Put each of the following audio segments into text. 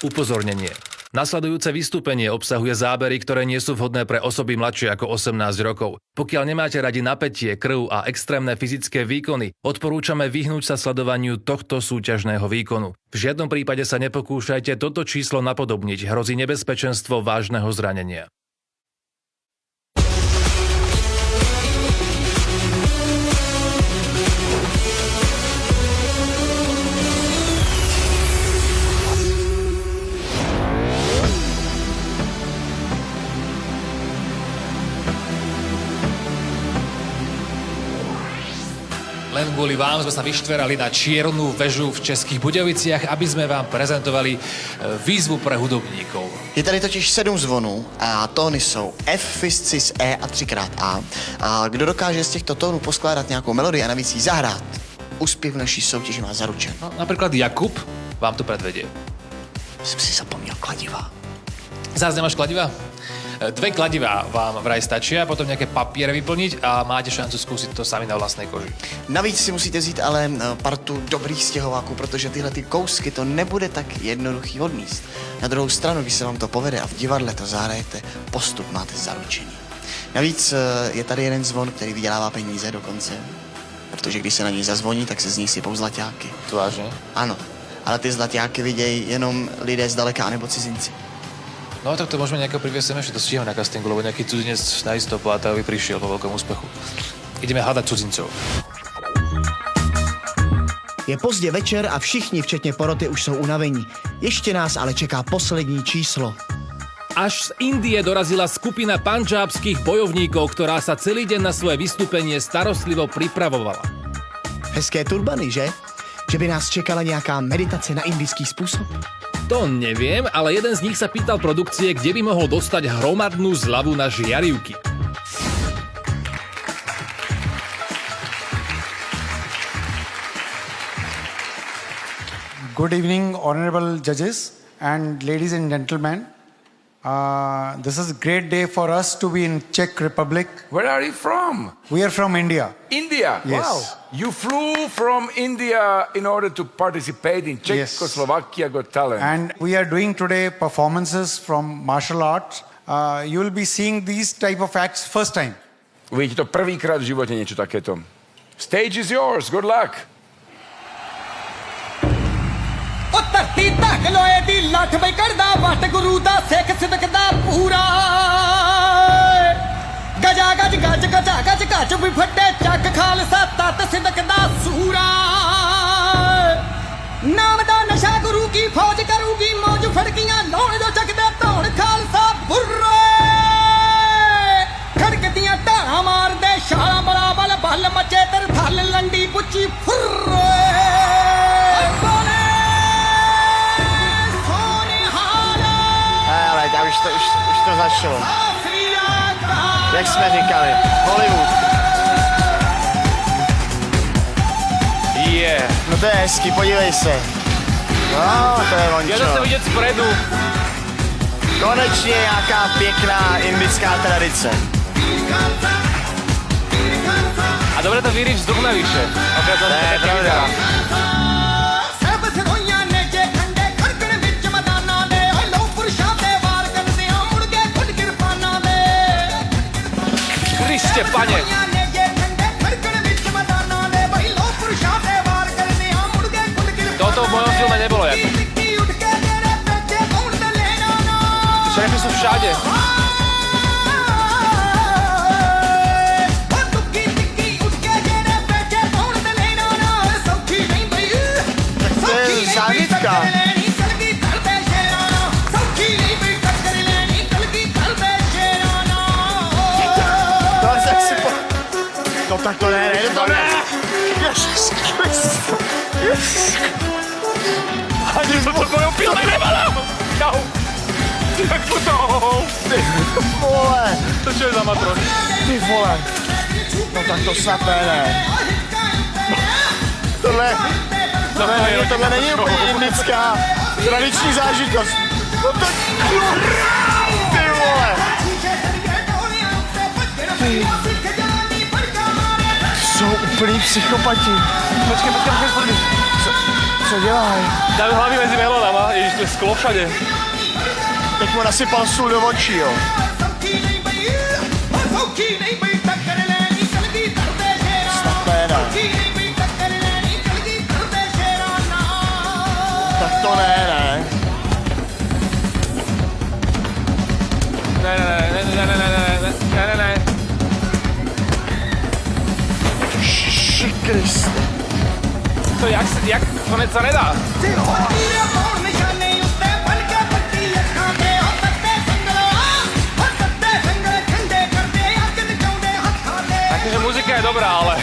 Upozornenie. Nasledujúce vystúpenie obsahuje zábery, ktoré nie sú vhodné pre osoby mladšie ako 18 rokov. Pokiaľ nemáte radi napätie, krv a extrémne fyzické výkony, odporúčame vyhnúť sa sledovaniu tohto súťažného výkonu. V žiadnom prípade sa nepokúšajte toto číslo napodobniť, hrozí nebezpečenstvo vážneho zranenia. Len kvôli vám sme sa vyštverali na Čiernu väžu v Českých Budějoviciach, aby sme vám prezentovali výzvu pre hudobníkov. Je tady totiž 7 zvonů a tóny jsou F, Fis, Cis, E a 3x A. A kdo dokáže z těchto tónů poskládat nějakou melodii a navíc jí zahrát, úspěch v naší soutěži má zaručen. No, napríklad Jakub vám to predvedie. Jsem si zapomněl kladiva. Zás nemáš kladiva? 2 kladivá vám vraj stačia, potom nejaké papiere vyplniť a máte šancu skúsiť to sami na vlastnej koži. Navíc si musíte vzít ale partu dobrých stěhováků, protože tyhle ty kousky to nebude tak jednoduchý odníst. Na druhou stranu, když se vám to povede a v divadle to zahrajete, postup máte zaručený. Navíc je tady jeden zvon, který vydělává peníze dokonce, protože když se na něj zazvoní, tak se z nich sypou zlaťáky. To vážne? Ano, ale ty zlaťáky vidějí jenom lidé zdaleka anebo cizinci. No tak to môžeme nejakého priviesť, že to stíhame na castingu, lebo nejaký cudzinec naisto po Atajovi prišiel po veľkom úspechu. Ideme hľadať cudzincov. Je pozdě večer a všichni, včetně poroty, už jsou unavení. Ještě nás ale čeká poslední číslo. Až z Indie dorazila skupina pandžábskych bojovníkov, ktorá sa celý deň na svoje vystúpenie starostlivo pripravovala. Hezké turbany, že? Že by nás čekala nějaká meditace na indický způsob? To neviem, ale jeden z nich sa pýtal produkcie, kde by mohol dostať hromadnú zľavu na žiarivky. Good evening, honorable judges and ladies and gentlemen. This is a great day for us to be in Czech Republic. Where are you from? We are from India. India. Yes. Wow. You flew from India in order to participate in Czechoslovakia Got Talent. And we are doing today performances from martial arts. You will be seeing these type of acts first time. Uvidíte to prvýkrát v živote niečo takéto. Stage is yours. Good luck. ਧਰਤੀ ਧੱਕ ਲੋਏ ਦੀ ਲੱਠ ਬਈ ਕਰਦਾ ਵਟ ਗੁਰੂ ਦਾ ਸਿੱਖ ਸਿਦਕ ਦਾ ਪੂਰਾ ਗਜਾ ਗਜ ਗਜ ਗਜਾ ਗਜ ਗਜ ਵੀ ਫੱਟੇ ਚੱਕ ਖਾਲਸਾ ਤਤ ਸਿਦਕ ਦਾ ਸੂਰਾ ਨਾਮ ਦਾ ਨਸ਼ਾ ਗੁਰੂ ਕੀ ਫੌਜ ਕਰੂਗੀ ਮੌਜ ਫੜਕੀਆਂ ਲਾਉਣ ਜੋ ਚੱਕਦੇ ਧੌਣ ਖਾਲਸਾ ਬੁర్రే ਖੜਕਦੀਆਂ ਢਾਲਾਂ ਮਾਰਦੇ ਛਾਲਾਂ ਬਰਾਬਲ ਬੱਲ ਮੱਚੇ ਤਰ ਥਲ ਲੰਡੀ ਪੁੱਚੀ ਫੁర్రే A už to začalo. Jak jsme říkali, Hollywood. Yeah. No to je hezký, podívej se. No, to je vončo. Ja to chcem vidieť spredu. Konečně nějaká pěkná indická tradice. A dobre to vyrieš vzduch navyše. To je pravda. Kriste, pane! Toto v mojom filme nebolo, Jakub. Šerify sú všade. To je zážitka. No tak to ne, to ne! Ježiš Kriste! Ani to v mojom filme nebolo! Čau! Jak to? Ty vole! To čo je za matron? Ty vole! No tak to snad ne. Tohle není úplně indická tradiční zážitost. No tak... Ty vole! Jsou úplný psychopati. Počkej. Co dělají? Dajú hlavy medzi melónama, ježiš, tu je sklo všade. Teď mu nasypal sůl do očí, jo. Snad ne, ne. Tak to ne, ne. Ne. Ježiši Kriste. To jak konec sa nedá. Takže muzika je dobrá, ale...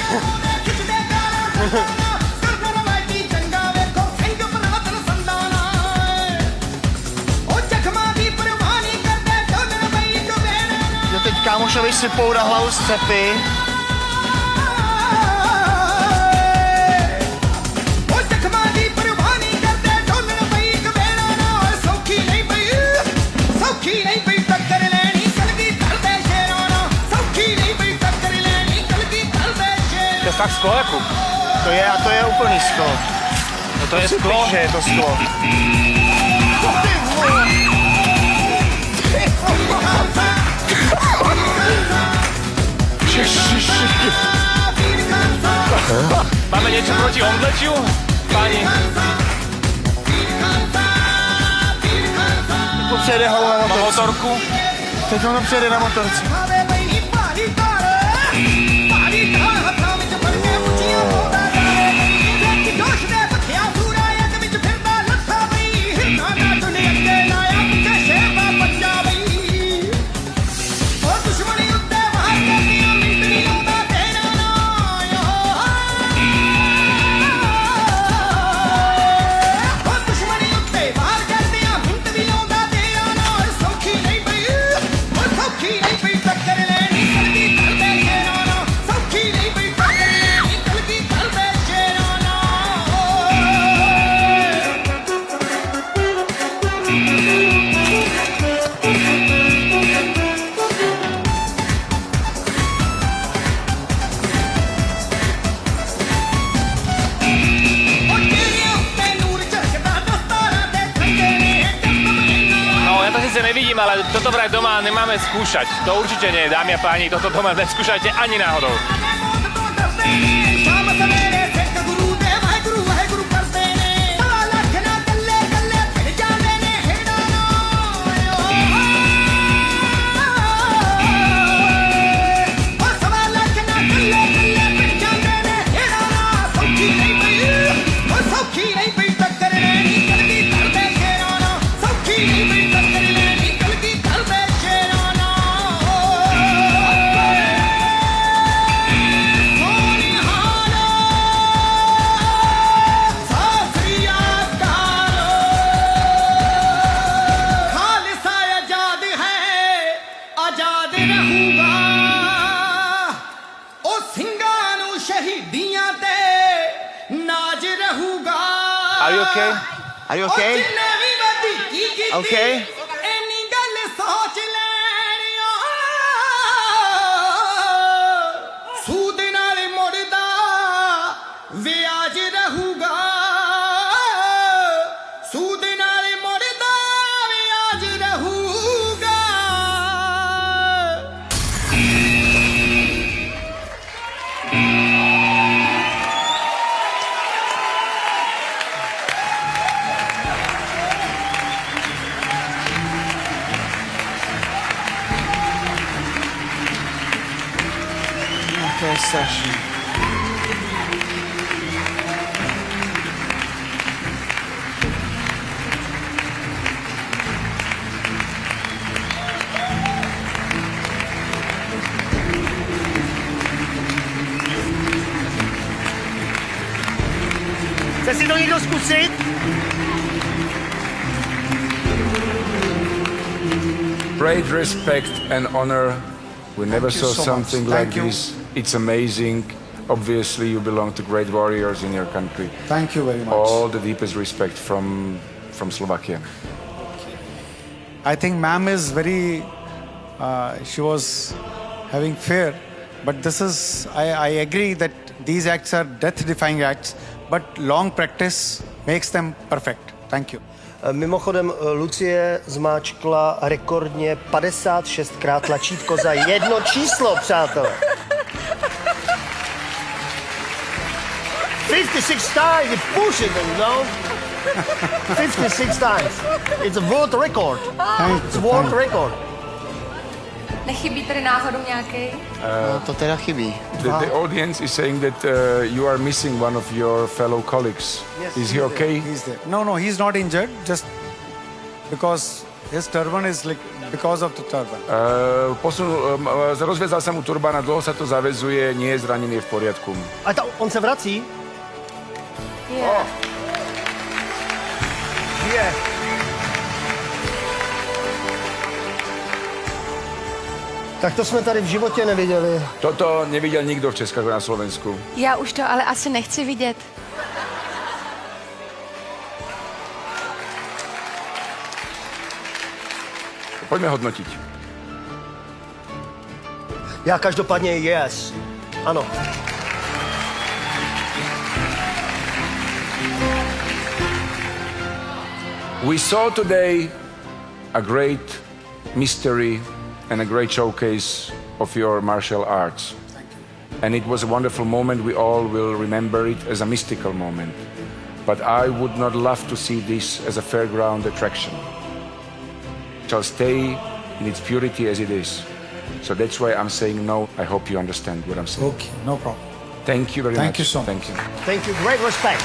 Jo, teď kámošovi sypou na hlavu střepy. To je fakt sklo, Jakub. To je, a to je úplný sklo. No to je sklo. Že je to sklo. Máme niečo proti omdlečiu? Páni. To přijede halu na Mám motorce. motorku. Teď ono přijede na motorce. Nevidím, ale toto vraj doma nemáme skúšať. To určite nie, dámy a páni, toto doma neskúšajte ani náhodou. Are you okay? Are you okay? Okay. To je strašný. Chce si to někdo zkusit? Great respect and honor. We never Thank you saw so something much. like Thank you. this. It's amazing. Obviously, you belong to great warriors in your country. Thank you very much. All the deepest respect from Slovakia. I think ma'am is very, she was having fear, but this is, I agree that these acts are death-defying acts, but long practice makes them perfect. Thank you. Mimochodem, Lucie zmáčkla rekordně 56krát tlačítko za jedno číslo, přátelé. 56 times, you push it, you know? 56 times. It's a world record. It's a world record. Nechybí tady náhodou nějaký? No, to teda chybí. The audience is saying that you are missing one of your fellow colleagues. Yes, Is he okay? He's there. No, he's not injured, just because his turban is like, because of the turban. Rozviazal sa mu turbán a dlho sa to zavezuje, nie je zranený, je v poriadku. A on se vrací? Je. Je. Tak to jsme tady v životě neviděli. Toto nevidel nikto v Česku na Slovensku. Já už to ale asi nechci vidět. Poďme hodnotiť. Já každopádně yes. Ano. We saw today a great mystery and a great showcase of your martial arts. And it was a wonderful moment. We all will remember it as a mystical moment. But I would not love to see this as a fairground attraction. It shall stay in its purity as it is. So that's why I'm saying no. I hope you understand what I'm saying. Okay, no problem. Thank you very much. Thank you so much. Thank you. Thank you. Great respect.